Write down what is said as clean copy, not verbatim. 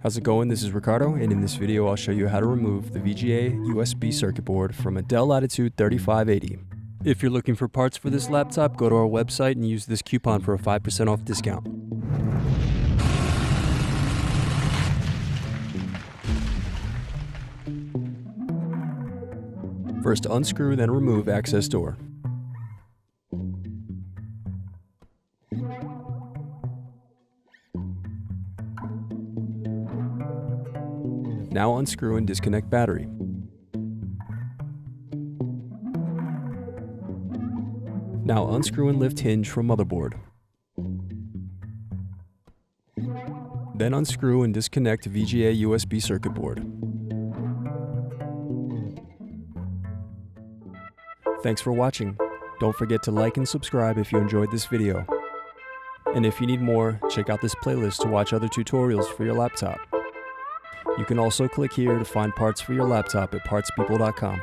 How's it going? This is Ricardo, and in this video I'll show you how to remove the VGA USB circuit board from a Dell Latitude 3580. If you're looking for parts for this laptop, go to our website and use this coupon for a 5% off discount. First unscrew, then remove access door. Now unscrew and disconnect battery. Now unscrew and lift hinge from motherboard. Then unscrew and disconnect VGA USB circuit board. Thanks for watching. Don't forget to like and subscribe if you enjoyed this video. And if you need more, check out this playlist to watch other tutorials for your laptop. You can also click here to find parts for your laptop at partspeople.com.